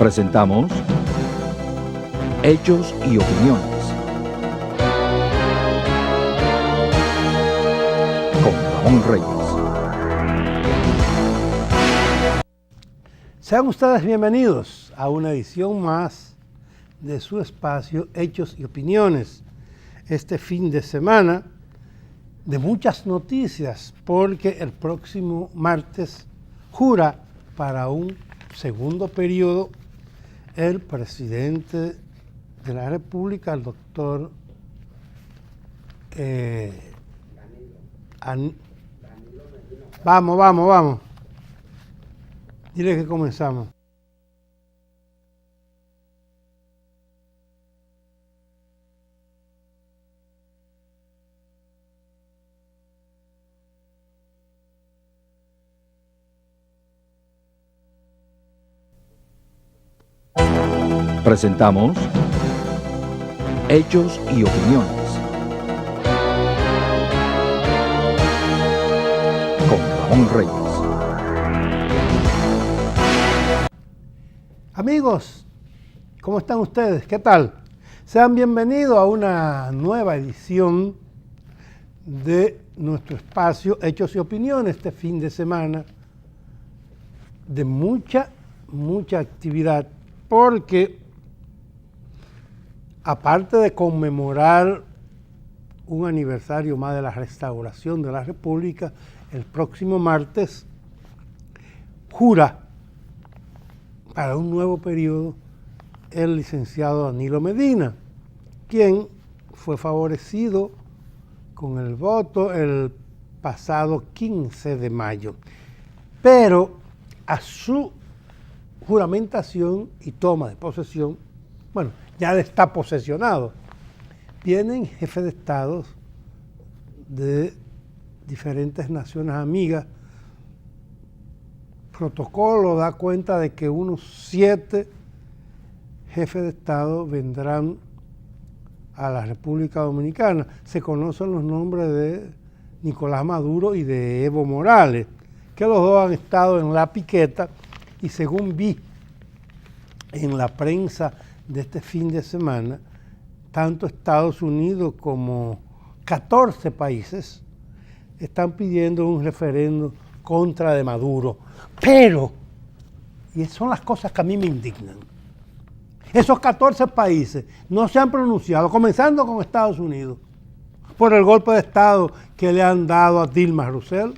Presentamos Hechos y Opiniones con Ramón Reyes. Sean ustedes bienvenidos a una edición más de su espacio Hechos y Opiniones. Este fin de semana de muchas noticias, porque el próximo martes jura para un segundo periodo el presidente de la República, el doctor Vamos. Dile que comenzamos. Presentamos Hechos y Opiniones con Ramón Reyes. Amigos, ¿cómo están ustedes? ¿Qué tal? Sean bienvenidos a una nueva edición de nuestro espacio Hechos y Opiniones este fin de semana de mucha actividad, porque aparte de conmemorar un aniversario más de la restauración de la República, el próximo martes jura para un nuevo periodo el licenciado Danilo Medina, quien fue favorecido con el voto el pasado 15 de mayo. Pero a su juramentación y toma de posesión, bueno, ya está posesionado, vienen jefes de estados de diferentes naciones amigas. Protocolo da cuenta de que unos 7 jefes de estado vendrán a la República Dominicana. Se conocen los nombres de Nicolás Maduro y de Evo Morales, que los dos han estado en la piqueta, y según vi en la prensa de este fin de semana, tanto Estados Unidos como 14 países están pidiendo un referendo contra de Maduro. Pero, y son las cosas que a mí me indignan, esos 14 países no se han pronunciado, comenzando con Estados Unidos, por el golpe de Estado que le han dado a Dilma Rousseff.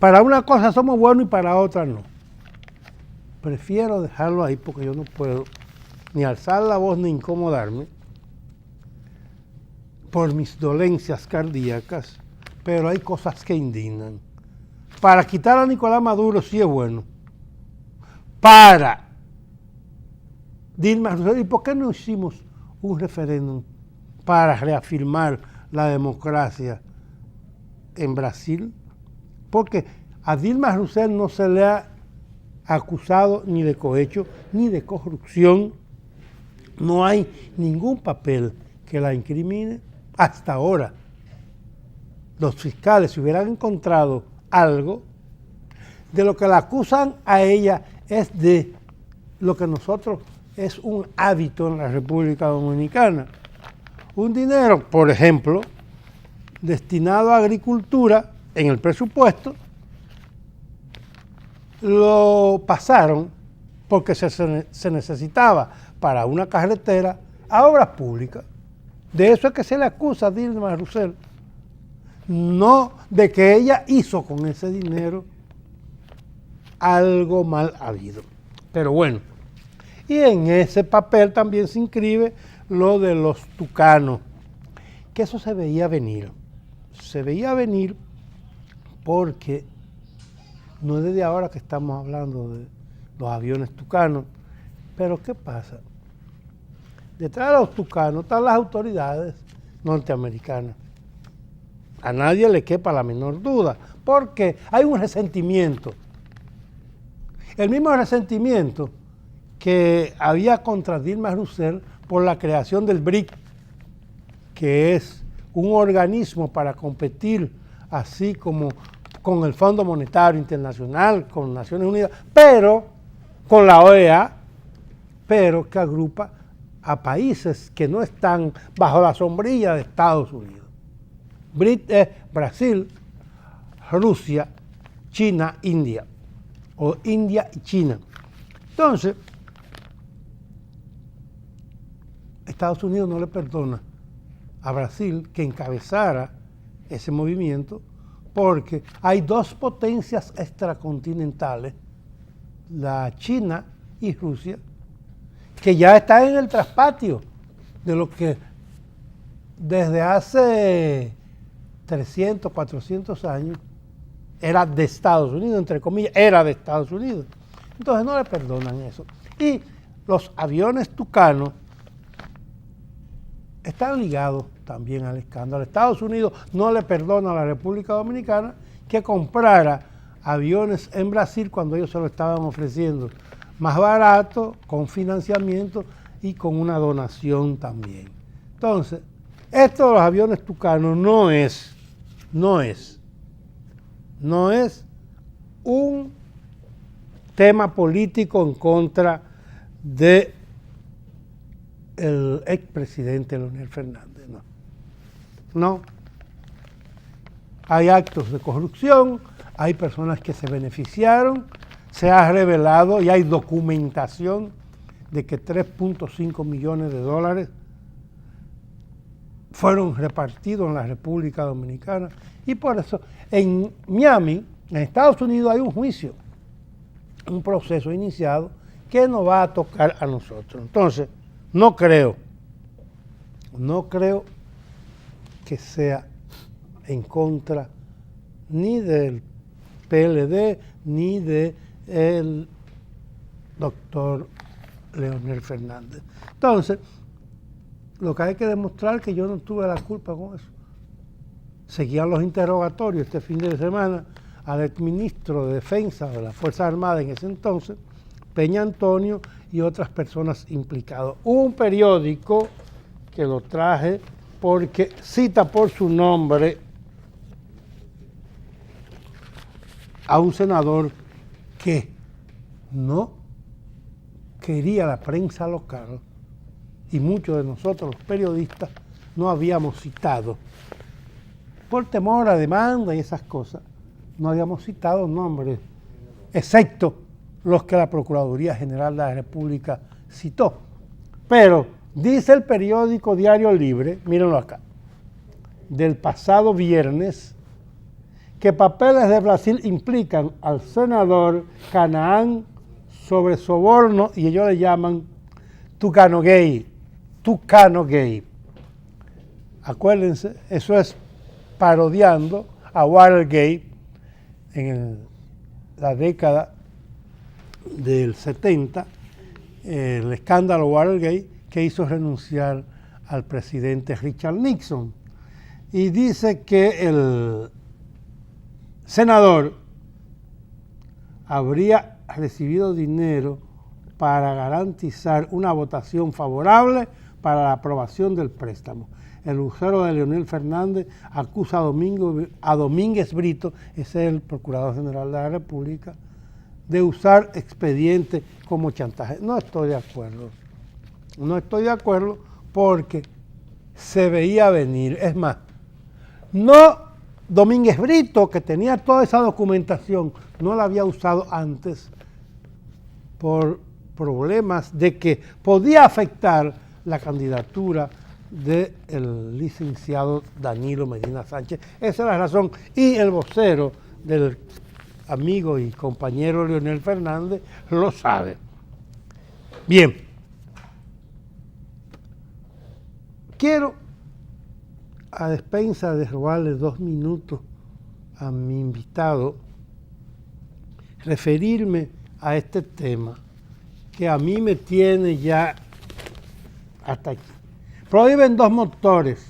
Para una cosa somos buenos y para otra no. Prefiero dejarlo ahí porque yo no puedo ni alzar la voz ni incomodarme por mis dolencias cardíacas, pero hay cosas que indignan. Para quitar a Nicolás Maduro sí es bueno. Para Dilma Rousseff, ¿y por qué no hicimos un referéndum para reafirmar la democracia en Brasil? Porque a Dilma Rousseff no se le ha acusado ni de cohecho ni de corrupción. No hay ningún papel que la incrimine hasta ahora. Los fiscales, si hubieran encontrado algo, de lo que la acusan a ella es de lo que nosotros es un hábito en la República Dominicana. Un dinero, por ejemplo, destinado a agricultura en el presupuesto, lo pasaron porque se necesitaba para una carretera a obras públicas. De eso es que se le acusa a Dilma Rousseff, no de que ella hizo con ese dinero algo mal habido. Pero bueno, y en ese papel también se inscribe lo de los tucanos, que eso se veía venir. Se veía venir porque no es desde ahora que estamos hablando de los aviones tucanos. Pero ¿qué pasa? Detrás de los tucanos están las autoridades norteamericanas. A nadie le quepa la menor duda, porque hay un resentimiento. El mismo resentimiento que había contra Dilma Rousseff por la creación del BRIC, que es un organismo para competir así como con el Fondo Monetario Internacional, con Naciones Unidas, pero con la OEA, pero que agrupa a países que no están bajo la sombrilla de Estados Unidos. Brasil, Rusia, China, India, o India y China. Entonces, Estados Unidos no le perdona a Brasil que encabezara ese movimiento, porque hay dos potencias extracontinentales, la China y Rusia, que ya están en el traspatio de lo que desde hace 300, 400 años era de Estados Unidos, entre comillas, era de Estados Unidos. Entonces no le perdonan eso. Y los aviones Tucano están ligados también al escándalo. Estados Unidos no le perdona a la República Dominicana que comprara aviones en Brasil cuando ellos se lo estaban ofreciendo más barato, con financiamiento y con una donación también. Entonces, esto de los aviones Tucano no es un tema político en contra de el expresidente Leonel Fernández, no. Hay actos de corrupción, hay personas que se beneficiaron, se ha revelado y hay documentación de que 3.5 millones de dólares fueron repartidos en la República Dominicana, y por eso en Miami, en Estados Unidos, hay un juicio, un proceso iniciado que nos va a tocar a nosotros. Entonces, no creo que sea en contra ni del PLD ni del doctor Leonel Fernández. Entonces, lo que hay que demostrar es que yo no tuve la culpa con eso. Seguían los interrogatorios este fin de semana al exministro de Defensa de las Fuerzas Armadas en ese entonces, Peña Antonio, y otras personas implicadas. Un periódico que lo traje porque cita por su nombre a un senador que no quería la prensa local, y muchos de nosotros los periodistas no habíamos citado, por temor a demanda y esas cosas, no habíamos citado nombres, excepto los que la Procuraduría General de la República citó. Pero dice el periódico Diario Libre, mírenlo acá, del pasado viernes, que papeles de Brasil implican al senador Canaán sobre soborno, y ellos le llaman Tucano Gay. Acuérdense, eso es parodiando a Watergate en la década del 70, el escándalo Watergate que hizo renunciar al presidente Richard Nixon. Y dice que el senador habría recibido dinero para garantizar una votación favorable para la aprobación del préstamo. El vocero de Leonel Fernández acusa a Domínguez Brito, ese es el Procurador General de la República, de usar expedientes como chantaje. No estoy de acuerdo porque se veía venir. Es más, no Domínguez Brito, que tenía toda esa documentación, no la había usado antes por problemas de que podía afectar la candidatura del licenciado Danilo Medina Sánchez. Esa es la razón. Y el vocero del amigo y compañero Leonel Fernández lo sabe. Bien. Quiero, a despensa de robarle 2 minutos a mi invitado, referirme a este tema que a mí me tiene ya hasta aquí. Prohíben 2 motores,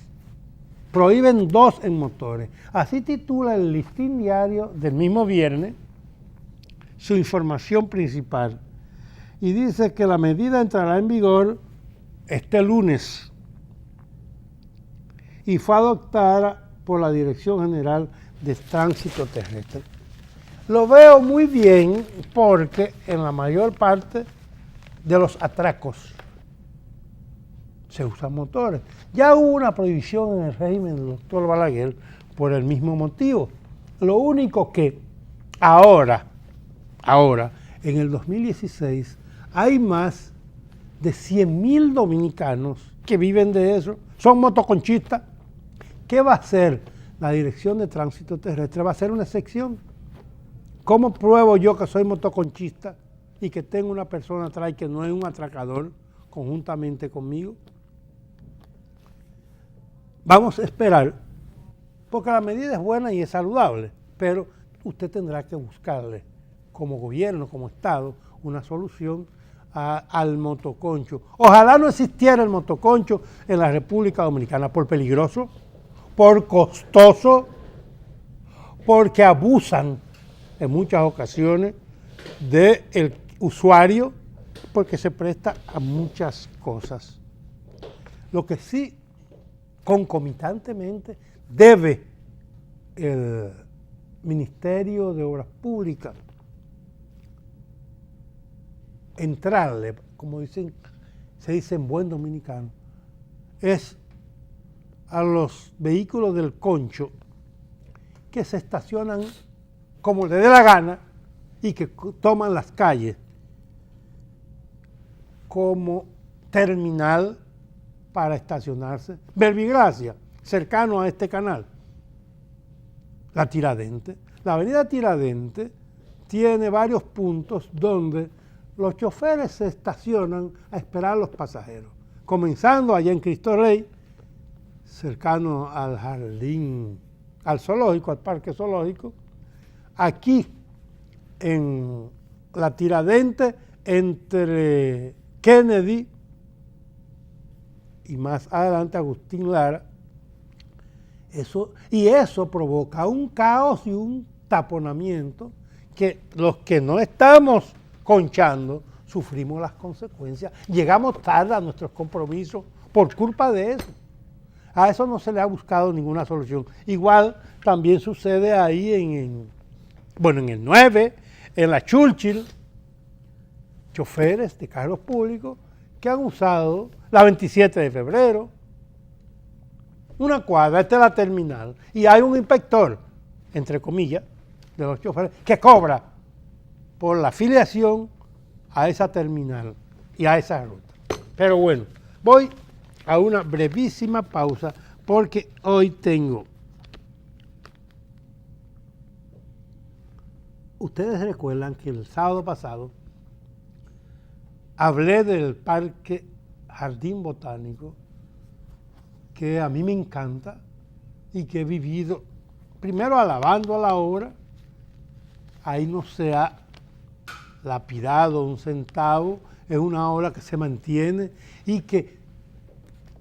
prohíben 2 en motores. Así titula el Listín Diario del mismo viernes su información principal. Y dice que la medida entrará en vigor este lunes y fue adoptada por la Dirección General de Tránsito Terrestre. Lo veo muy bien porque en la mayor parte de los atracos se usan motores. Ya hubo una prohibición en el régimen del doctor Balaguer por el mismo motivo. Lo único que ahora, en el 2016, hay más de 100.000 dominicanos que viven de eso, son motoconchistas. ¿Qué va a hacer la Dirección de Tránsito Terrestre? ¿Va a hacer una excepción? ¿Cómo pruebo yo que soy motoconchista y que tengo una persona atrás que no es un atracador conjuntamente conmigo? Vamos a esperar, porque la medida es buena y es saludable, pero usted tendrá que buscarle como gobierno, como Estado, una solución al motoconcho. Ojalá no existiera el motoconcho en la República Dominicana por peligroso, por costoso, porque abusan en muchas ocasiones del usuario, porque se presta a muchas cosas. Lo que sí, concomitantemente, debe el Ministerio de Obras Públicas entrarle, como se dice en buen dominicano, es a los vehículos del concho que se estacionan como le dé la gana y que toman las calles como terminal para estacionarse. Verbigracia, cercano a este canal. La Tiradentes. La avenida Tiradentes tiene varios puntos donde los choferes se estacionan a esperar a los pasajeros. Comenzando allá en Cristo Rey, cercano al jardín, al zoológico, al parque zoológico. Aquí en la Tiradentes, entre Kennedy y más adelante Agustín Lara, eso provoca un caos y un taponamiento que los que no estamos conchando sufrimos las consecuencias. Llegamos tarde a nuestros compromisos por culpa de eso. A eso no se le ha buscado ninguna solución. Igual también sucede ahí en el 9, en la Churchill, choferes de carros públicos que han usado la 27 de febrero, una cuadra, esta es la terminal, y hay un inspector, entre comillas, de los choferes, que cobra por la afiliación a esa terminal y a esa ruta. Pero bueno, voy a una brevísima pausa porque hoy tengo... Ustedes recuerdan que el sábado pasado hablé del Parque Jardín Botánico, que a mí me encanta y que he vivido, primero alabando a la obra, ahí no se ha lapidado un centavo, es una obra que se mantiene y que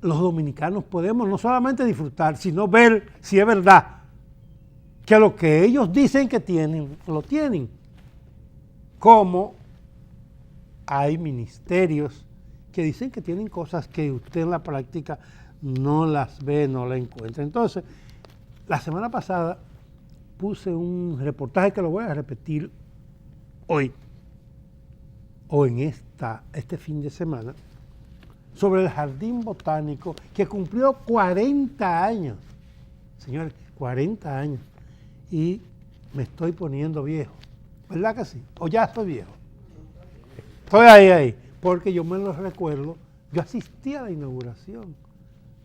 los dominicanos podemos no solamente disfrutar, sino ver si es verdad que lo que ellos dicen que tienen, lo tienen. Como hay ministerios que dicen que tienen cosas que usted en la práctica no las ve, no las encuentra. Entonces, la semana pasada puse un reportaje que lo voy a repetir hoy, o en este fin de semana, sobre el Jardín Botánico, que cumplió 40 años. Señores, 40 años. Y me estoy poniendo viejo. ¿Verdad que sí? ¿O ya estoy viejo? Estoy ahí, porque yo me lo recuerdo. Yo asistí a la inauguración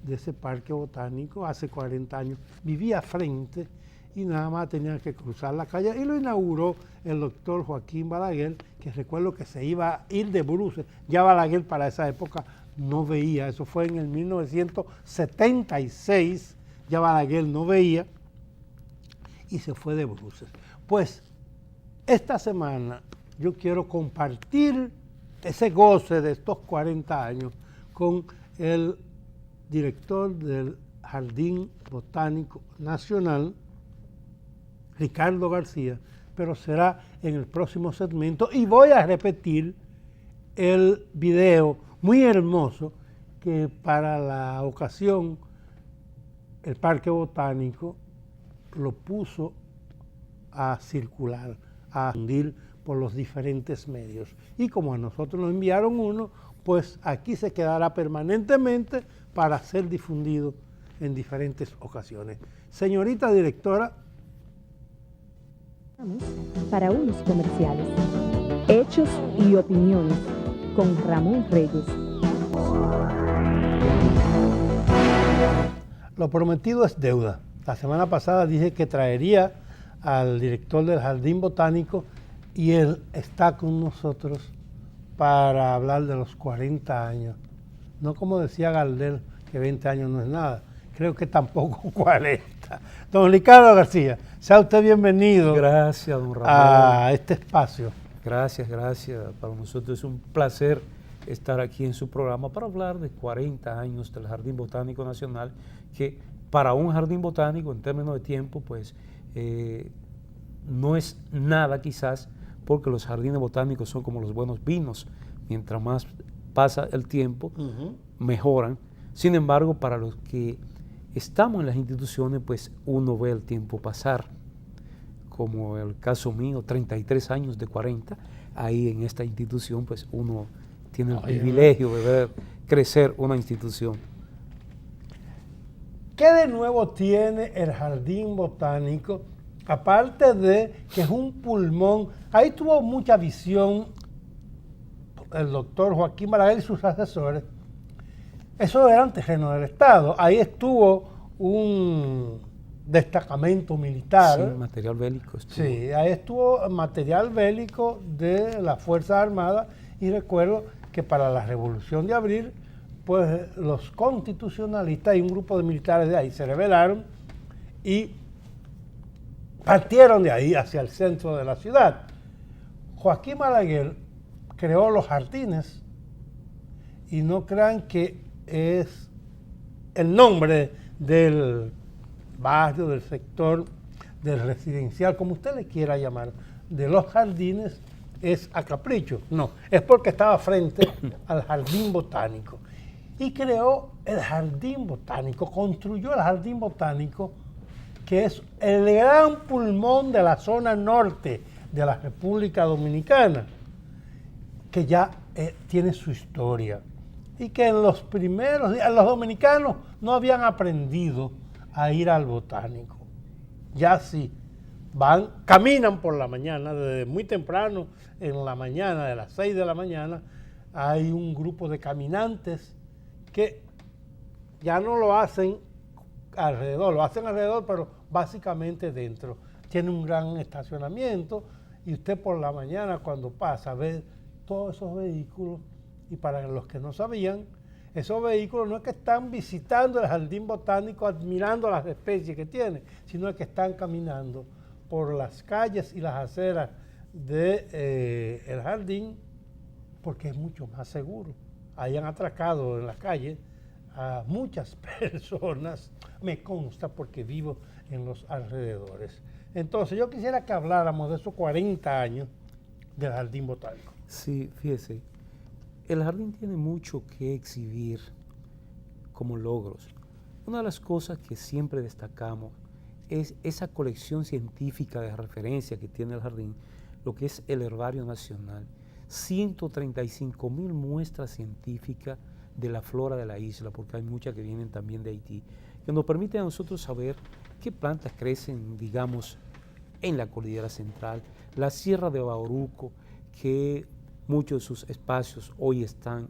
de ese parque botánico hace 40 años. Vivía frente y nada más tenía que cruzar la calle. Y lo inauguró el doctor Joaquín Balaguer, que recuerdo que se iba a ir de bruces. Ya Balaguer para esa época no veía. Eso fue en el 1976. Ya Balaguer no veía y se fue de bruces. Pues esta semana yo quiero compartir ese goce de estos 40 años con el director del Jardín Botánico Nacional, Ricardo García, pero será en el próximo segmento y voy a repetir el video muy hermoso que para la ocasión el Parque Botánico lo puso a circular, a difundir por los diferentes medios. Y como a nosotros nos enviaron uno, pues aquí se quedará permanentemente para ser difundido en diferentes ocasiones. Señorita directora. Para unos comerciales. Hechos y opiniones con Ramón Reyes. Lo prometido es deuda. La semana pasada dije que traería al director del Jardín Botánico y él está con nosotros para hablar de los 40 años. No como decía Gardel, que 20 años no es nada. Creo que tampoco 40. Don Ricardo García, sea usted bienvenido. Gracias, don Ramón. A este espacio. Gracias. Para nosotros es un placer estar aquí en su programa para hablar de 40 años del Jardín Botánico Nacional, que para un jardín botánico, en términos de tiempo, pues no es nada quizás, porque los jardines botánicos son como los buenos vinos. Mientras más pasa el tiempo, mejoran. Sin embargo, para los que estamos en las instituciones, pues uno ve el tiempo pasar, como el caso mío, 33 años de 40, ahí en esta institución, pues uno tiene el privilegio de ver crecer una institución. ¿Qué de nuevo tiene el Jardín Botánico? Aparte de que es un pulmón, ahí tuvo mucha visión el doctor Joaquín Balaguer y sus asesores. Eso eran terrenos del Estado. Ahí estuvo un destacamento militar. Sí, material bélico. Sí, ahí estuvo material bélico de las Fuerzas Armadas y recuerdo que para la Revolución de Abril, pues los constitucionalistas y un grupo de militares de ahí se rebelaron y partieron de ahí hacia el centro de la ciudad. Joaquín Balaguer creó los jardines y no crean que es el nombre del barrio, del sector, del residencial, como usted le quiera llamar, de los jardines, es a capricho. No, es porque estaba frente al Jardín Botánico. Y creó el Jardín Botánico, construyó el Jardín Botánico, que es el gran pulmón de la zona norte de la República Dominicana, que ya tiene su historia. Y que en los primeros días, los dominicanos no habían aprendido a ir al botánico. Ya sí, caminan por la mañana, desde muy temprano, en la mañana, de las 6 de la mañana, hay un grupo de caminantes que ya no lo hacen alrededor, pero básicamente dentro. Tiene un gran estacionamiento y usted por la mañana cuando pasa ve todos esos vehículos. Y para los que no sabían, esos vehículos no es que están visitando el Jardín Botánico, admirando las especies que tiene, sino que están caminando por las calles y las aceras del jardín, porque es mucho más seguro. Ahí han atracado en las calles a muchas personas, me consta porque vivo en los alrededores. Entonces yo quisiera que habláramos de esos 40 años del Jardín Botánico. Sí, fíjese. El jardín tiene mucho que exhibir como logros. Una de las cosas que siempre destacamos es esa colección científica de referencia que tiene el jardín, lo que es el Herbario Nacional. 135.000 muestras científicas de la flora de la isla, porque hay muchas que vienen también de Haití, que nos permiten a nosotros saber qué plantas crecen, digamos, en la cordillera central, la Sierra de Bauruco, que muchos de sus espacios hoy están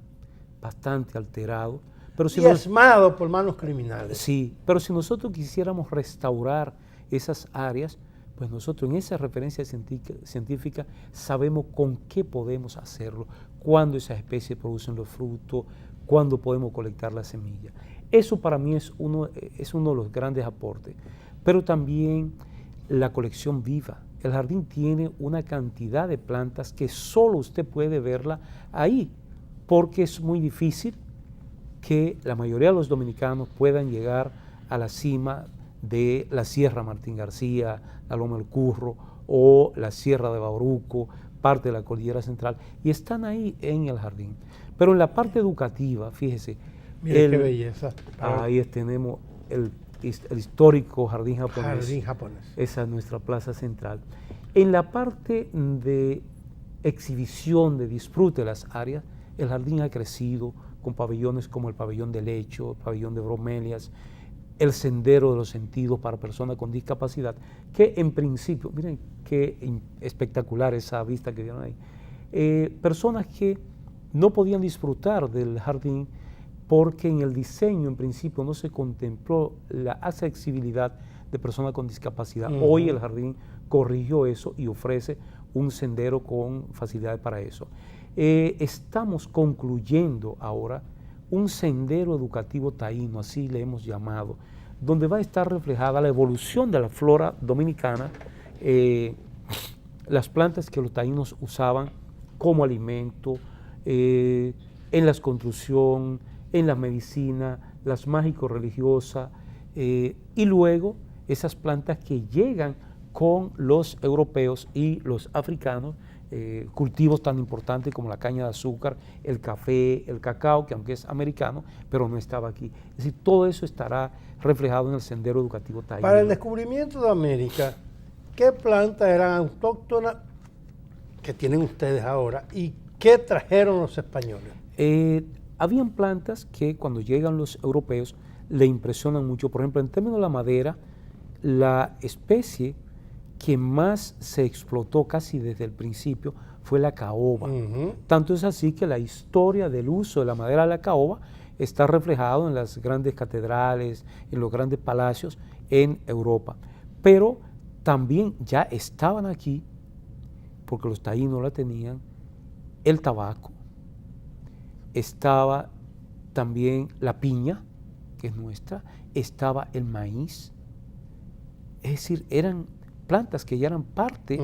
bastante alterados. Pero diezmados por manos criminales. Sí, pero si nosotros quisiéramos restaurar esas áreas, pues nosotros en esa referencia científica sabemos con qué podemos hacerlo, cuándo esas especies producen los frutos, cuándo podemos colectar las semillas. Eso para mí es uno de los grandes aportes. Pero también la colección viva. El jardín tiene una cantidad de plantas que solo usted puede verla ahí, porque es muy difícil que la mayoría de los dominicanos puedan llegar a la cima de la Sierra Martín García, la Loma del Curro o la Sierra de Bauruco, parte de la Cordillera Central, y están ahí en el jardín. Pero en la parte educativa, fíjese, mire qué belleza. Ahí tenemos el histórico jardín japonés. Jardín japonés. Esa es nuestra plaza central. En la parte de exhibición, de disfrute de las áreas, el jardín ha crecido con pabellones como el pabellón de lecho, el pabellón de bromelias, el sendero de los sentidos para personas con discapacidad, que en principio, miren qué espectacular esa vista que vieron ahí, personas que no podían disfrutar del jardín porque en el diseño en principio no se contempló la accesibilidad de personas con discapacidad. Hoy el jardín corrigió eso y ofrece un sendero con facilidades para eso. Estamos concluyendo ahora un sendero educativo taíno, así le hemos llamado, donde va a estar reflejada la evolución de la flora dominicana, las plantas que los taínos usaban como alimento, en la construcción, en la medicina, las mágico-religiosas, y luego esas plantas que llegan con los europeos y los africanos, cultivos tan importantes como la caña de azúcar, el café, el cacao, que aunque es americano, pero no estaba aquí. Es decir, todo eso estará reflejado en el sendero educativo taíno. Para el descubrimiento de América, ¿qué plantas eran autóctonas que tienen ustedes ahora y qué trajeron los españoles? Habían plantas que cuando llegan los europeos le impresionan mucho. Por ejemplo, en términos de la madera, la especie que más se explotó casi desde el principio fue la caoba. Tanto es así que la historia del uso de la madera de la caoba está reflejado en las grandes catedrales, en los grandes palacios en Europa. Pero también ya estaban aquí, porque los taínos la tenían, el tabaco, estaba también la piña, que es nuestra, estaba el maíz. Es decir, eran plantas que ya eran parte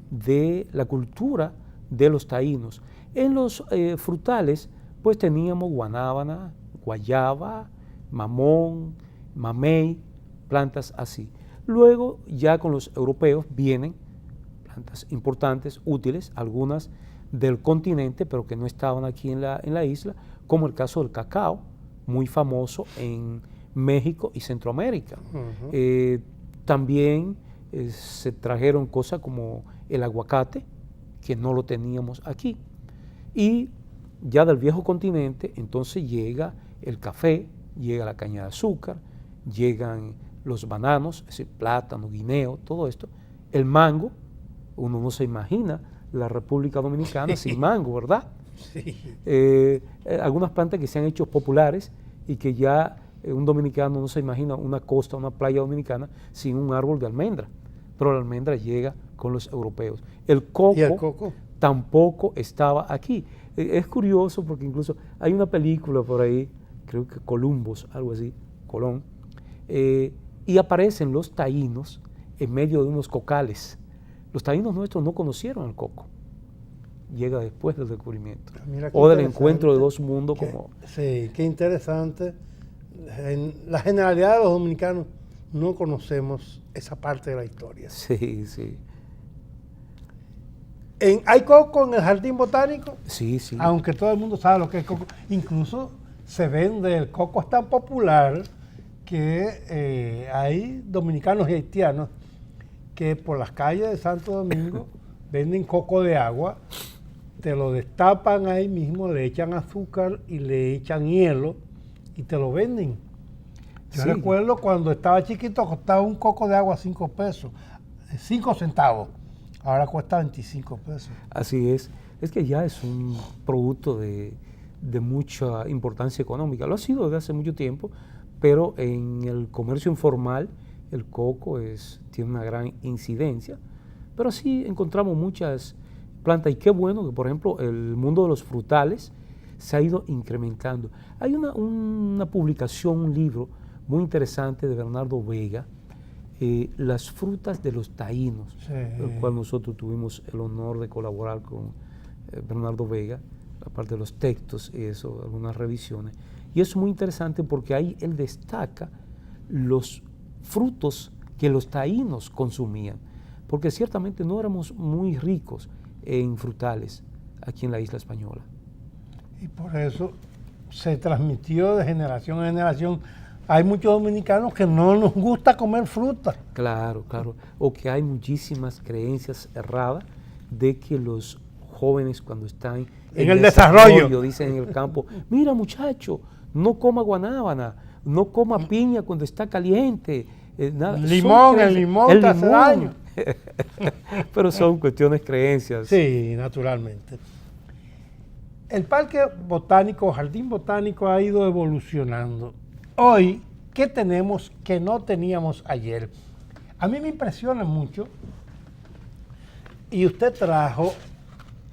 de la cultura de los taínos. En los frutales, pues teníamos guanábana, guayaba, mamón, mamey, plantas así. Luego, ya con los europeos vienen plantas importantes, útiles, algunas del continente, pero que no estaban aquí en la isla, como el caso del cacao, muy famoso en México y Centroamérica. También se trajeron cosas como el aguacate, que no lo teníamos aquí. Y ya del viejo continente, entonces llega el café, llega la caña de azúcar, llegan los bananos, es decir, plátano, guineo, todo esto. El mango, uno no se imagina la República Dominicana sin mango, ¿verdad? Sí. Algunas plantas que se han hecho populares y que ya un dominicano no se imagina una costa, una playa dominicana sin un árbol de almendra, pero la almendra llega con los europeos. El coco, ¿Y el coco? Tampoco estaba aquí. Es curioso porque incluso hay una película por ahí, creo que Columbus, algo así, Colón, y aparecen los taínos en medio de unos cocales. Los taínos nuestros no conocieron el coco. Llega después del descubrimiento. O del encuentro de dos mundos como... Sí, qué interesante. En la generalidad de los dominicanos no conocemos esa parte de la historia. Sí, sí. ¿Hay coco en el jardín botánico? Sí, sí. Aunque todo el mundo sabe lo que es coco. Incluso se vende, el coco es tan popular que hay dominicanos y haitianos que por las calles de Santo Domingo venden coco de agua, te lo destapan ahí mismo, le echan azúcar y le echan hielo y te lo venden. Yo recuerdo cuando estaba chiquito costaba un coco de agua 5 pesos, 5 centavos. Ahora cuesta 25 pesos. Así es. Es que ya es un producto de mucha importancia económica. Lo ha sido desde hace mucho tiempo, pero en el comercio informal el coco tiene una gran incidencia. Pero sí encontramos muchas plantas y qué bueno que, por ejemplo, el mundo de los frutales se ha ido incrementando. Hay una publicación, un libro muy interesante de Bernardo Vega, Las frutas de los taínos, el cual nosotros tuvimos el honor de colaborar con Bernardo Vega, aparte de los textos y eso, algunas revisiones. Y es muy interesante porque ahí él destaca los frutos que los taínos consumían, porque ciertamente no éramos muy ricos en frutales aquí en la isla española. Y por eso se transmitió de generación en generación hay muchos dominicanos que no nos gusta comer fruta. Claro, claro. O que hay muchísimas creencias erradas de que los jóvenes cuando están En el desarrollo. dicen en el campo, mira muchacho, no coma guanábana, no coma piña cuando está caliente. Nada. Limón, el limón te hace daño. Pero son cuestiones creencias. Sí, naturalmente. El Parque Botánico, Jardín Botánico ha ido evolucionando. Hoy, ¿qué tenemos que no teníamos ayer? A mí me impresiona mucho, y usted trajo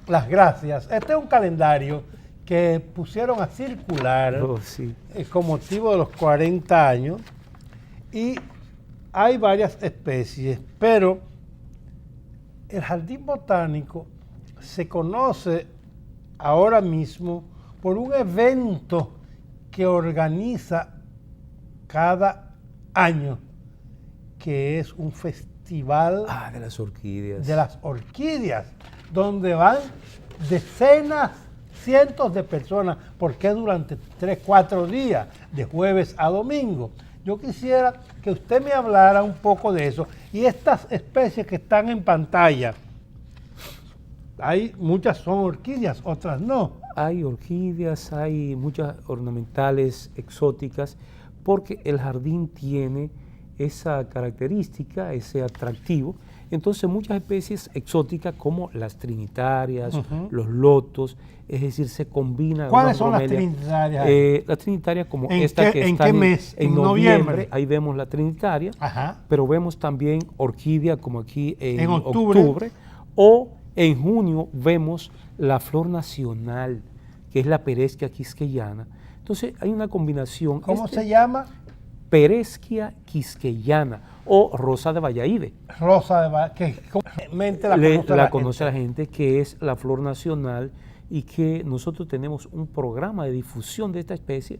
las gracias. Este es un calendario que pusieron a circular Oh, sí. con motivo de los 40 años, y hay varias especies, pero el Jardín Botánico se conoce ahora mismo por un evento que organiza cada año, que es un festival De las orquídeas. de las orquídeas, donde van decenas, cientos de personas, porque es durante 3, 4 días, de jueves a domingo. Yo quisiera que usted me hablara un poco de eso. Y estas especies que están en pantalla, hay muchas son orquídeas, otras no. Hay orquídeas, hay muchas ornamentales exóticas, porque el jardín tiene esa característica, ese atractivo. Entonces muchas especies exóticas como las trinitarias, los lotos, es decir, se combinan. ¿Cuáles son las trinitarias? Las trinitarias como ¿En esta qué- que en está qué mes? en ¿En noviembre, noviembre? ahí vemos la trinitaria, Ajá. pero vemos también orquídea como aquí en octubre. octubre, o en junio vemos la flor nacional, que es la Peresquia quisqueyana. Entonces hay una combinación. ¿Cómo se llama? Peresquia quisqueyana o rosa de Valladolid. Rosa de que comúnmente La conoce la gente, que es la flor nacional, y que nosotros tenemos un programa de difusión de esta especie.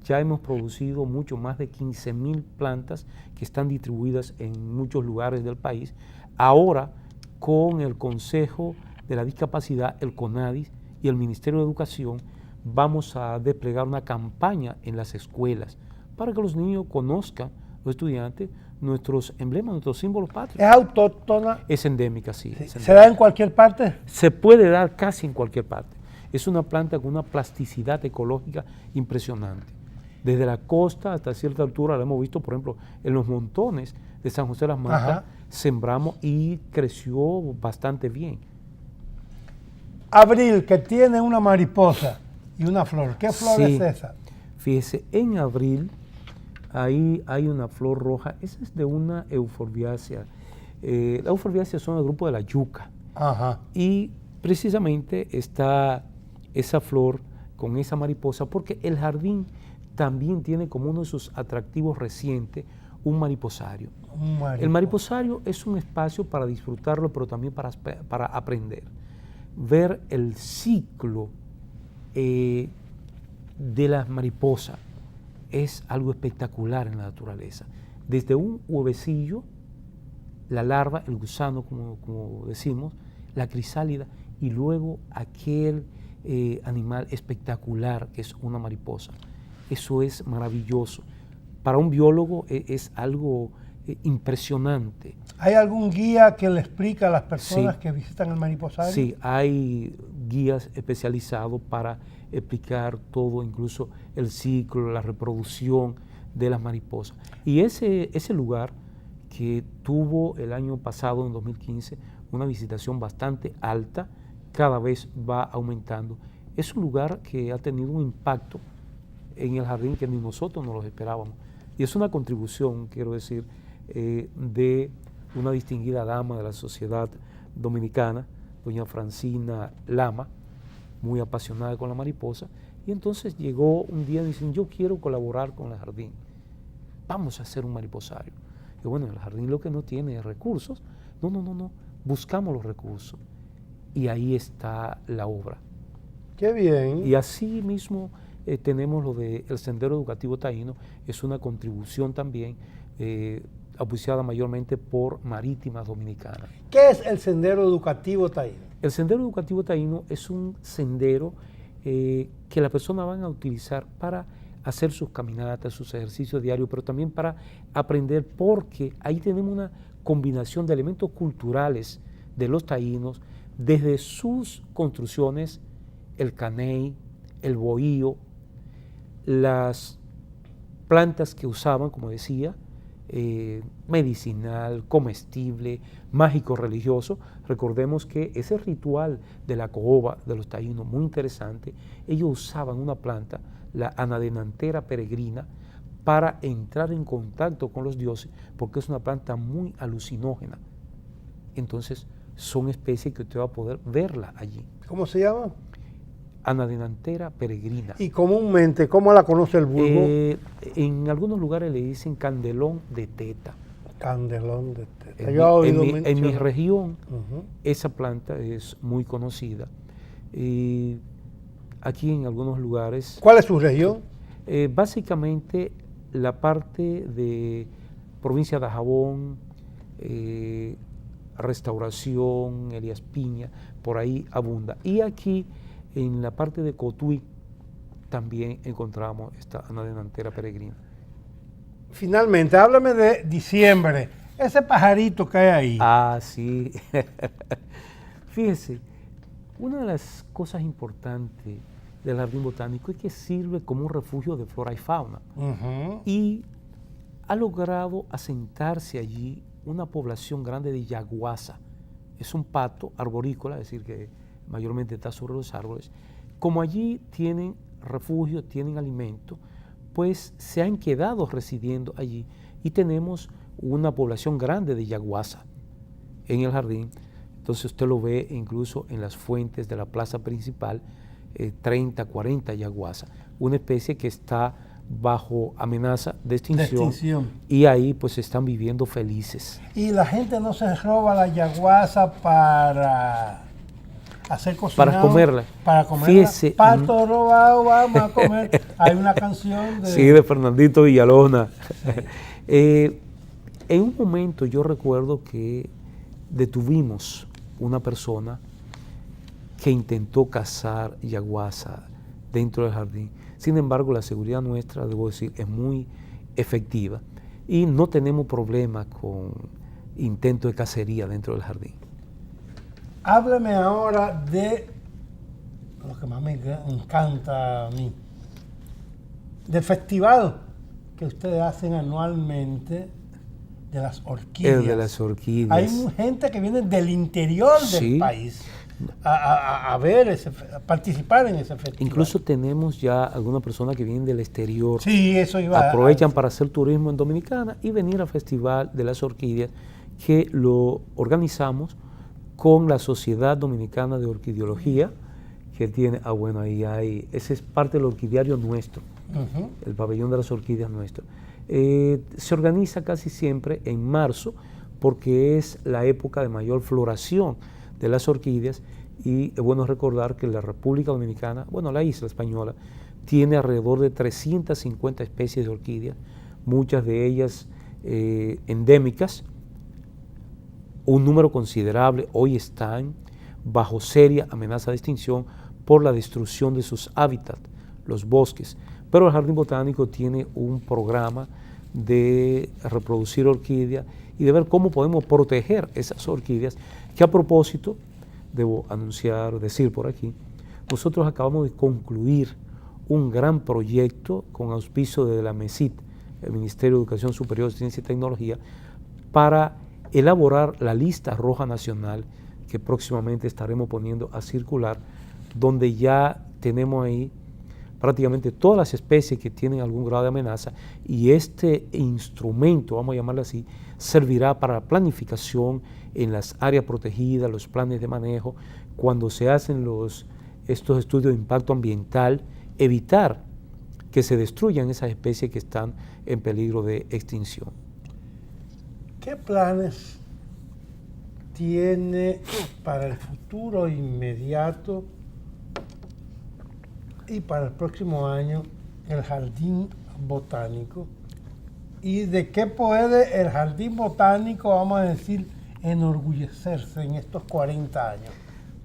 Ya hemos producido mucho más de 15.000 plantas que están distribuidas en muchos lugares del país. Ahora, con el Consejo de la Discapacidad, el CONADIS y el Ministerio de Educación, vamos a desplegar una campaña en las escuelas para que los niños conozcan, los estudiantes, nuestros emblemas, nuestros símbolos patrios. ¿Es autóctona? Es endémica, sí. es ¿Se endémica. da en cualquier parte? Se puede dar casi en cualquier parte. Es una planta con una plasticidad ecológica impresionante. Desde la costa hasta cierta altura, la hemos visto, por ejemplo, en los montones de San José de las Matas, Ajá. sembramos y creció bastante bien. Abril, que tiene una mariposa y una flor. ¿Qué flor Sí. es esa? Fíjese, en abril ahí hay una flor roja, esa es de una euforbiácea. La euforbiácea son el grupo de la yuca, Ajá. y precisamente está esa flor con esa mariposa porque el jardín también tiene como uno de sus atractivos recientes un mariposario. El mariposario es un espacio para disfrutarlo, pero también para aprender. Ver el ciclo de las mariposas es algo espectacular en la naturaleza. Desde un huevecillo, la larva, el gusano, como decimos, la crisálida, y luego aquel animal espectacular que es una mariposa. Eso es maravilloso. Para un biólogo es algo impresionante. ¿Hay algún guía que le explica a las personas Sí. que visitan el mariposario? Sí, hay guías especializados para explicar todo, incluso el ciclo, la reproducción de las mariposas. Y ese lugar que tuvo el año pasado, en 2015, una visitación bastante alta, cada vez va aumentando. Es un lugar que ha tenido un impacto en el jardín que ni nosotros nos lo esperábamos. Y es una contribución, quiero decir, de una distinguida dama de la sociedad dominicana, doña Francina Lama, muy apasionada con la mariposa, y entonces llegó un día y dicen, yo quiero colaborar con el jardín, vamos a hacer un mariposario. Y bueno, el jardín lo que no tiene es recursos, no, buscamos los recursos, y ahí está la obra. Qué bien. Y así mismo tenemos lo del Sendero Educativo Taíno, es una contribución también auspiciada mayormente por Marítimas Dominicanas. ¿Qué es el Sendero Educativo Taíno? El Sendero Educativo Taíno es un sendero que las personas van a utilizar para hacer sus caminatas, sus ejercicios diarios, pero también para aprender, porque ahí tenemos una combinación de elementos culturales de los taínos, desde sus construcciones, el caney, el bohío, las plantas que usaban, como decía, medicinal, comestible, mágico, religioso. Recordemos que ese ritual de la caoba de los taínos, muy interesante, ellos usaban una planta, la anadenantera peregrina, para entrar en contacto con los dioses, porque es una planta muy alucinógena. Entonces, son especies que usted va a poder verla allí. ¿Cómo se llama? Anadenantera peregrina. Y comúnmente, ¿cómo la conoce el vulgo? En algunos lugares le dicen candelón de teta. Candelón de teta. En Yo he oído en mi mencionar. región, Ujú. esa planta es muy conocida. Aquí en algunos lugares, ¿Cuál es su región? básicamente la parte de provincia de Dajabón, Restauración, Elías Piña, por ahí abunda. Y aquí en la parte de Cotuí también encontramos esta anadenantera peregrina. Finalmente, háblame de diciembre. Ese pajarito que hay ahí. Ah, sí. Fíjese, una de las cosas importantes del jardín botánico es que sirve como un refugio de flora y fauna. Ujú. Y ha logrado asentarse allí una población grande de yaguasa. Es un pato arborícola, es decir, que mayormente está sobre los árboles. Como allí tienen refugio, tienen alimento, pues se han quedado residiendo allí y tenemos una población grande de yaguasa en el jardín. Entonces usted lo ve incluso en las fuentes de la plaza principal, 30, 40 yaguasa, una especie que está bajo amenaza de extinción, y ahí pues están viviendo felices. Y la gente no se roba la yaguasa para hacer cocinado. Para comerla. Para comerla. Fíjese, Pato robado, vamos a comer. Hay una canción de... Sí, de Fernandito Villalona. En un momento yo recuerdo que detuvimos una persona que intentó cazar yaguasa dentro del jardín. Sin embargo, la seguridad nuestra, debo decir, es muy efectiva y no tenemos problema con intentos de cacería dentro del jardín. Háblame ahora de lo que más me encanta a mí, del festival que ustedes hacen anualmente de las orquídeas. El de las orquídeas. Hay gente que viene del interior del Sí. país a ver, a participar en ese festival. Incluso tenemos ya algunas personas que vienen del exterior. Sí, eso iba Aprovechan para hacer turismo en Dominicana y venir al Festival de las Orquídeas, que lo organizamos con la Sociedad Dominicana de Orquideología, que tiene, bueno, ahí hay, ese es parte del orquidiario nuestro, Ujú. el pabellón de las orquídeas nuestro. Se organiza casi siempre en marzo, porque es la época de mayor floración de las orquídeas, y es bueno recordar que la República Dominicana, bueno, la isla española, tiene alrededor de 350 especies de orquídeas, muchas de ellas endémicas. Un número considerable hoy están bajo seria amenaza de extinción por la destrucción de sus hábitats, los bosques. Pero el Jardín Botánico tiene un programa de reproducir orquídeas y de ver cómo podemos proteger esas orquídeas, que a propósito, debo anunciar, decir por aquí, nosotros acabamos de concluir un gran proyecto con auspicio de la MESIT, el Ministerio de Educación Superior, Ciencia y Tecnología, para elaborar la lista roja nacional que próximamente estaremos poniendo a circular, donde ya tenemos ahí prácticamente todas las especies que tienen algún grado de amenaza, y este instrumento, vamos a llamarlo así, servirá para la planificación en las áreas protegidas, los planes de manejo, cuando se hacen estos estudios de impacto ambiental, evitar que se destruyan esas especies que están en peligro de extinción. ¿Qué planes tiene para el futuro inmediato y para el próximo año el Jardín Botánico? ¿Y de qué puede el Jardín Botánico, vamos a decir, enorgullecerse en estos 40 años?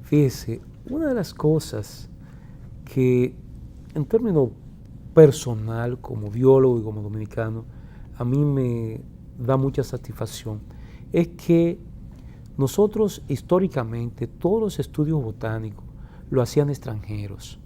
Fíjese, una de las cosas que en términos personal, como biólogo y como dominicano, a mí me da mucha satisfacción, es que nosotros históricamente todos los estudios botánicos lo hacían extranjeros,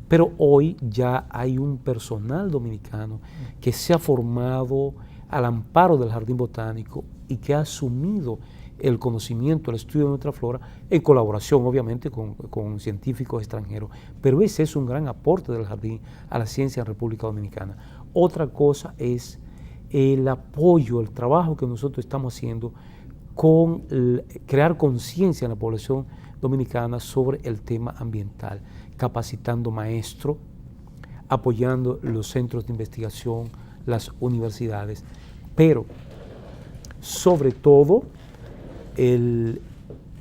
pero hoy ya hay un personal dominicano que se ha formado al amparo del Jardín Botánico y que ha asumido el conocimiento, el estudio de nuestra flora, en colaboración obviamente con científicos extranjeros. Pero ese es un gran aporte del jardín a la ciencia en República Dominicana. Otra cosa es el apoyo, el trabajo que nosotros estamos haciendo con crear conciencia en la población dominicana sobre el tema ambiental, capacitando maestros, apoyando los centros de investigación, las universidades, pero sobre todo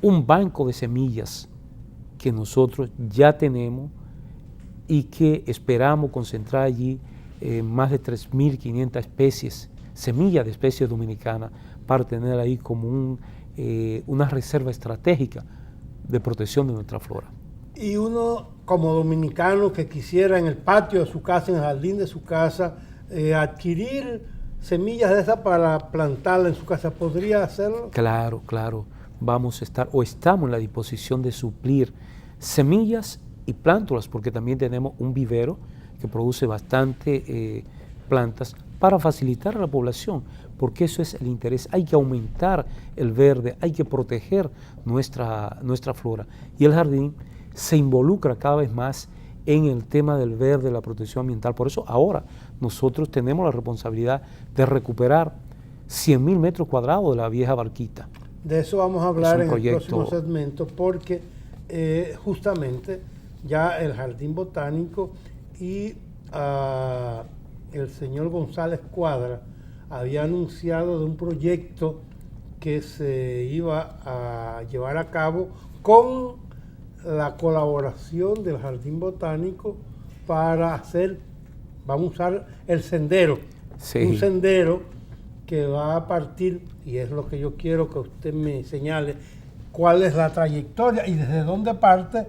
un banco de semillas que nosotros ya tenemos y que esperamos concentrar allí más de 3.500 especies, semillas de especies dominicanas, para tener ahí como una reserva estratégica de protección de nuestra flora. Y uno como dominicano que quisiera en el patio de su casa, en el jardín de su casa, adquirir semillas de esas para plantarla en su casa, ¿podría hacerlo? Claro, claro. Vamos a estar o estamos en la disposición de suplir semillas y plántulas, porque también tenemos un vivero que produce bastante plantas para facilitar a la población, porque eso es el interés. Hay que aumentar el verde, hay que proteger nuestra flora. Y el jardín se involucra cada vez más en el tema del verde, la protección ambiental. Por eso ahora nosotros tenemos la responsabilidad de recuperar 100.000 metros cuadrados de la vieja barquita. De eso vamos a hablar en el próximo segmento, porque justamente ya el Jardín Botánico y el señor González Cuadra había anunciado de un proyecto que se iba a llevar a cabo con la colaboración del Jardín Botánico para hacer, vamos a usar el sendero, sí. Un sendero que va a partir, y es lo que yo quiero que usted me señale, cuál es la trayectoria y desde dónde parte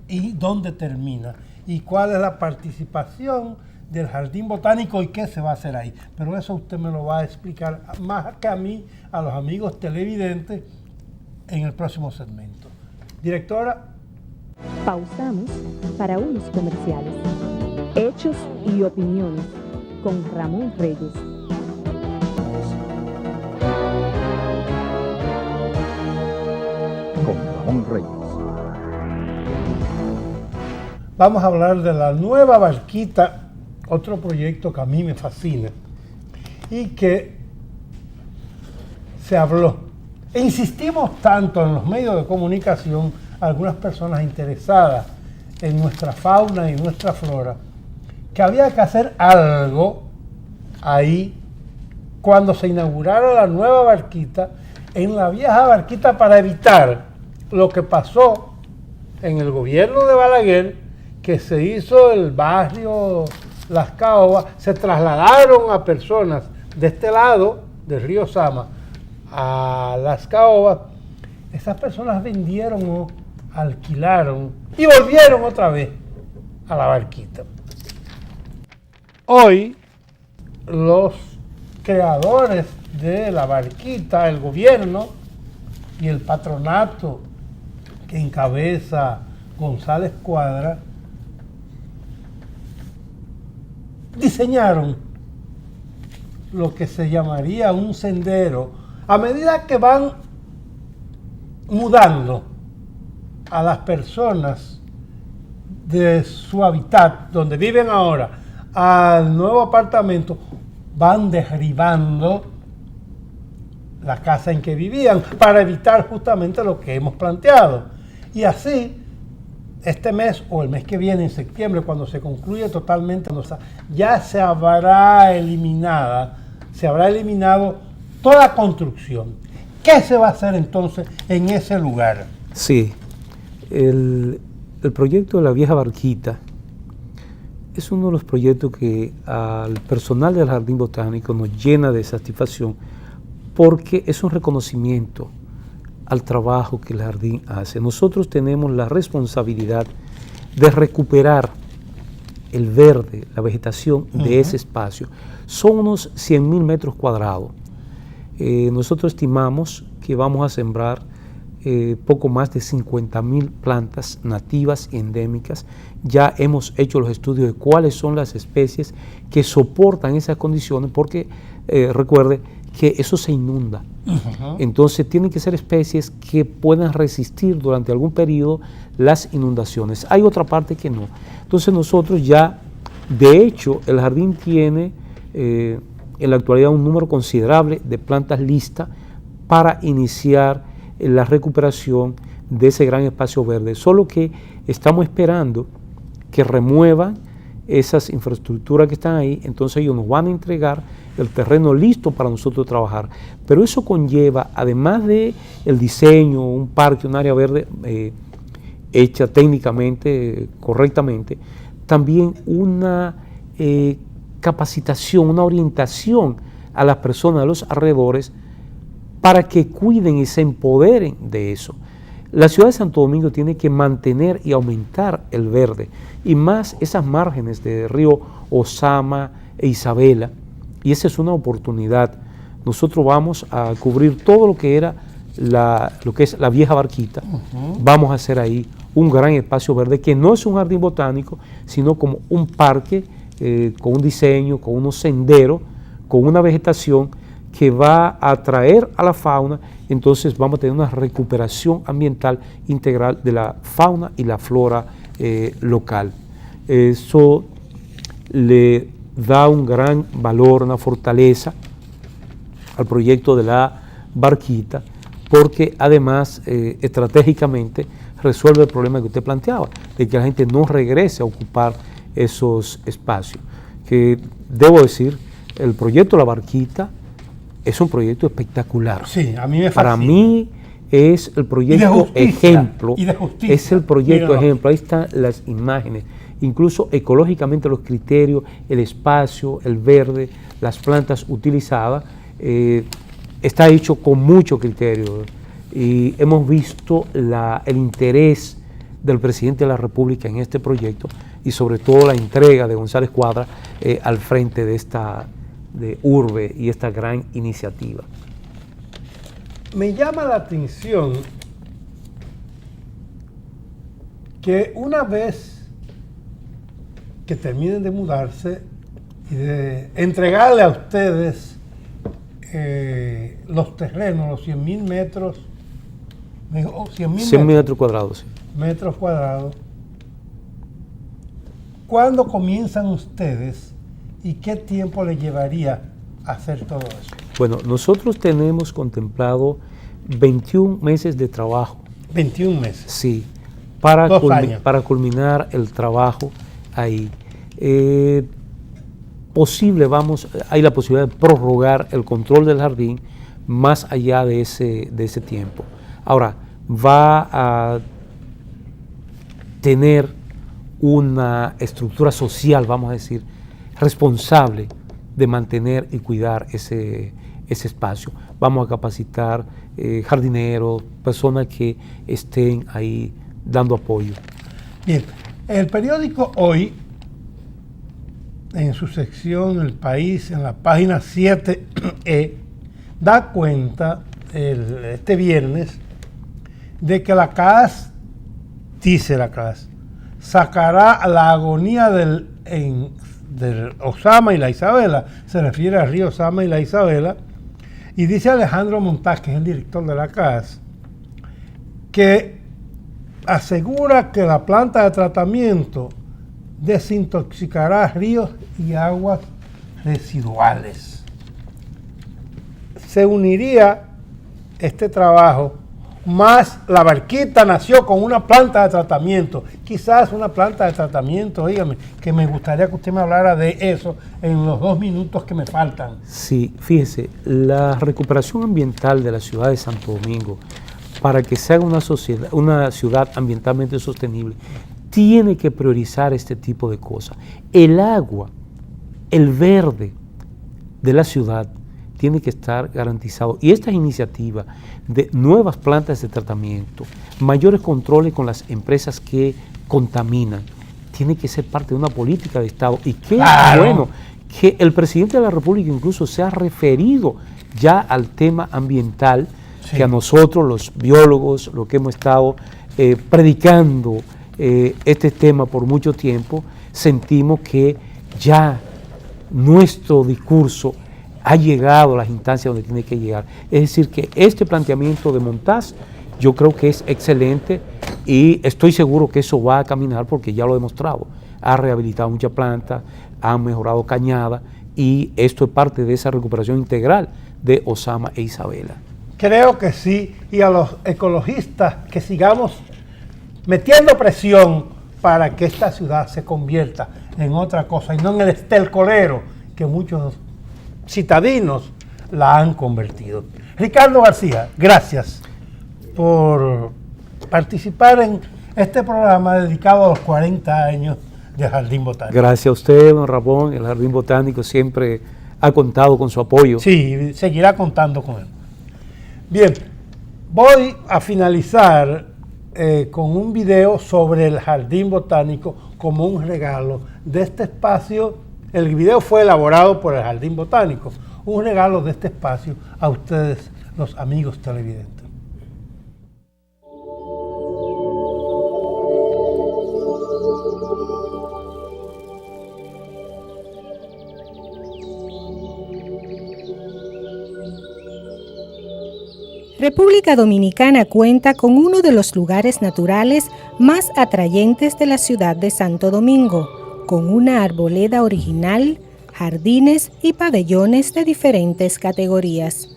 y dónde termina, y cuál es la participación del Jardín Botánico y qué se va a hacer ahí. Pero eso usted me lo va a explicar más que a mí, a los amigos televidentes, en el próximo segmento. Directora. Pausamos para unos comerciales. Hechos y opiniones con Ramón Reyes. Con Ramón Reyes. Vamos a hablar de la nueva barquita, otro proyecto que a mí me fascina y que se habló. E insistimos tanto en los medios de comunicación, algunas personas interesadas en nuestra fauna y nuestra flora, que había que hacer algo ahí cuando se inaugurara la nueva barquita, en la vieja barquita, para evitar lo que pasó en el gobierno de Balaguer, que se hizo el barrio Las Caobas, se trasladaron a personas de este lado del río Sama a Las Caobas. Esas personas vendieron o alquilaron y volvieron otra vez a la barquita. Hoy los creadores de la barquita, el gobierno y el patronato que encabeza González Cuadra, diseñaron lo que se llamaría un sendero. A medida que van mudando a las personas de su hábitat, donde viven ahora, al nuevo apartamento, van derribando la casa en que vivían para evitar justamente lo que hemos planteado. Y así, este mes o el mes que viene, en septiembre, cuando se concluye totalmente, ya se habrá eliminado toda construcción. ¿Qué se va a hacer entonces en ese lugar? Sí, el proyecto de la vieja barquita es uno de los proyectos que al personal del Jardín Botánico nos llena de satisfacción, porque es un reconocimiento al trabajo que el jardín hace. Nosotros tenemos la responsabilidad de recuperar el verde, la vegetación de ese espacio, son unos 100.000 metros cuadrados. Nosotros estimamos que vamos a sembrar poco más de 50.000 plantas nativas y endémicas. Ya hemos hecho los estudios de cuáles son las especies que soportan esas condiciones, porque recuerde que eso se inunda. Entonces tienen que ser especies que puedan resistir durante algún periodo las inundaciones. Hay otra parte que no. Entonces nosotros ya, de hecho, el jardín tiene en la actualidad un número considerable de plantas listas para iniciar la recuperación de ese gran espacio verde. Solo que estamos esperando que remuevan esas infraestructuras que están ahí, entonces ellos nos van a entregar el terreno listo para nosotros trabajar. Pero eso conlleva, además de el diseño, un parque, un área verde hecha técnicamente, correctamente, también una capacitación, una orientación a las personas de los alrededores para que cuiden y se empoderen de eso. La ciudad de Santo Domingo tiene que mantener y aumentar el verde, y más esas márgenes de río Ozama e Isabela, y esa es una oportunidad. Nosotros vamos a cubrir todo lo que era lo que es la vieja Barquita. Vamos a hacer ahí un gran espacio verde que no es un jardín botánico, sino como un parque con un diseño, con unos senderos, con una vegetación que va a atraer a la fauna. Entonces vamos a tener una recuperación ambiental integral de la fauna y la flora local. Eso le da un gran valor, una fortaleza al proyecto de la Barquita, porque además estratégicamente resuelve el problema que usted planteaba, de que la gente no regrese a ocupar esos espacios. Que debo decir, el proyecto de la Barquita es un proyecto espectacular. Sí, a mí me fascina. Para mí es el proyecto ejemplo. Y de justicia. Es el proyecto Míralo. ejemplo. Ahí están las imágenes. Incluso ecológicamente los criterios, el espacio, el verde, las plantas utilizadas, está hecho con mucho criterio. Y hemos visto el interés del presidente de la República en este proyecto, y sobre todo la entrega de González Cuadra al frente de esta urbe y esta gran iniciativa. Me llama la atención que una vez que terminen de mudarse y de entregarle a ustedes los terrenos, los 100.000 metros, 100.000 metros cuadrados. Sí. Metros cuadrados, ¿cuándo comienzan ustedes y qué tiempo les llevaría hacer todo eso? Bueno, nosotros tenemos contemplado 21 meses de trabajo. 21 meses. Sí, para 2 años. Para culminar el trabajo ahí. Hay la posibilidad de prorrogar el control del jardín más allá de ese tiempo. Ahora, va a tener una estructura social, vamos a decir, responsable de mantener y cuidar ese espacio. Vamos a capacitar jardineros, personas que estén ahí dando apoyo. Bien, el periódico Hoy, en su sección El País, en la página 7E, da cuenta este viernes de que la CAS, dice la CAS, sacará la agonía del Ozama y la Isabela, se refiere al río Ozama y la Isabela, y dice Alejandro Montaz, que es el director de la CAS, que asegura que la planta de tratamiento desintoxicará ríos y aguas residuales. Se uniría este trabajo, más la Barquita nació con una planta de tratamiento, quizás una planta de tratamiento, dígame, que me gustaría que usted me hablara de eso en los 2 minutos que me faltan. Sí, fíjese, la recuperación ambiental de la ciudad de Santo Domingo, para que se haga una ciudad ambientalmente sostenible, tiene que priorizar este tipo de cosas. El agua, el verde de la ciudad tiene que estar garantizado. Y estas iniciativas de nuevas plantas de tratamiento, mayores controles con las empresas que contaminan, tiene que ser parte de una política de Estado. Y qué Claro. bueno que el presidente de la República incluso se ha referido ya al tema ambiental, Sí. que a nosotros, los biólogos, los que hemos estado predicando este tema por mucho tiempo, sentimos que ya nuestro discurso ha llegado a las instancias donde tiene que llegar. Es decir, que este planteamiento de Montaz yo creo que es excelente y estoy seguro que eso va a caminar porque ya lo ha demostrado. Ha rehabilitado muchas plantas, ha mejorado cañada y esto es parte de esa recuperación integral de Osama e Isabela. Creo que sí, y a los ecologistas que sigamos metiendo presión para que esta ciudad se convierta en otra cosa y no en el estercolero que muchos citadinos la han convertido. Ricardo García, gracias por participar en este programa dedicado a los 40 años del Jardín Botánico. Gracias a usted, don Ramón. El Jardín Botánico siempre ha contado con su apoyo. Sí, seguirá contando con él. Bien, voy a finalizar con un video sobre el Jardín Botánico como un regalo de este espacio. El video fue elaborado por el Jardín Botánico, un regalo de este espacio a ustedes, los amigos televidentes. República Dominicana cuenta con uno de los lugares naturales más atrayentes de la ciudad de Santo Domingo, con una arboleda original, jardines y pabellones de diferentes categorías.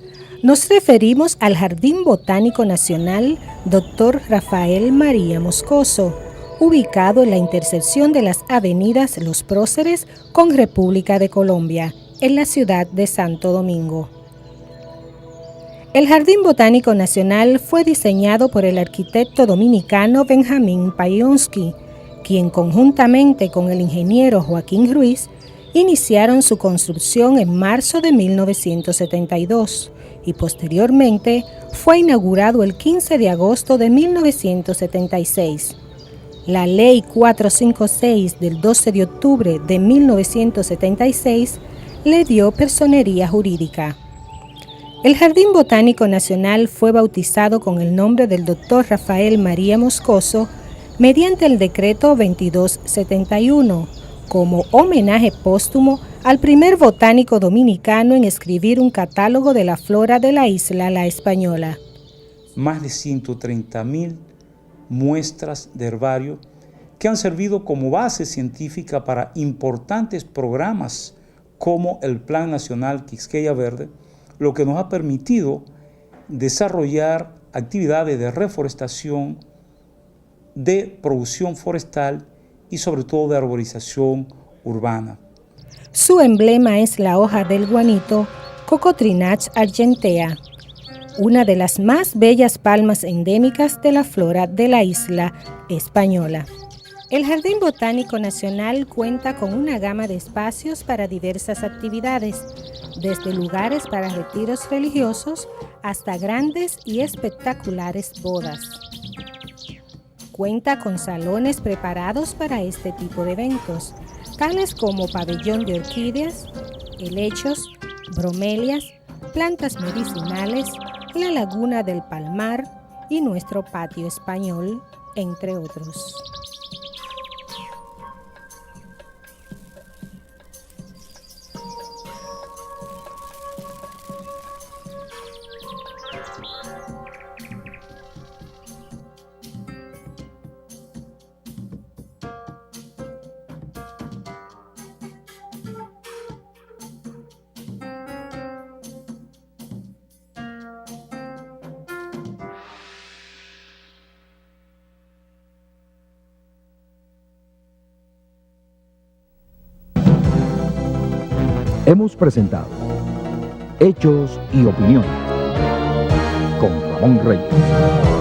Nos referimos al Jardín Botánico Nacional Dr. Rafael María Moscoso, ubicado en la intersección de las avenidas Los Próceres con República de Colombia, en la ciudad de Santo Domingo. El Jardín Botánico Nacional fue diseñado por el arquitecto dominicano Benjamín Paionsky, quien conjuntamente con el ingeniero Joaquín Ruiz iniciaron su construcción en marzo de 1972 y posteriormente fue inaugurado el 15 de agosto de 1976. La Ley 456 del 12 de octubre de 1976 le dio personería jurídica. El Jardín Botánico Nacional fue bautizado con el nombre del Dr. Rafael María Moscoso mediante el decreto 2271, como homenaje póstumo al primer botánico dominicano en escribir un catálogo de la flora de la isla La Española. Más de 130.000 muestras de herbario que han servido como base científica para importantes programas como el Plan Nacional Quisqueya Verde, lo que nos ha permitido desarrollar actividades de reforestación, de producción forestal y sobre todo de arborización urbana. Su emblema es la hoja del guanito Cocotrinach argentea, una de las más bellas palmas endémicas de la flora de la isla española. El Jardín Botánico Nacional cuenta con una gama de espacios para diversas actividades, desde lugares para retiros religiosos hasta grandes y espectaculares bodas. Cuenta con salones preparados para este tipo de eventos, tales como pabellón de orquídeas, helechos, bromelias, plantas medicinales, la laguna del Palmar y nuestro patio español, entre otros. Hemos presentado Hechos y Opiniones con Ramón Reyes.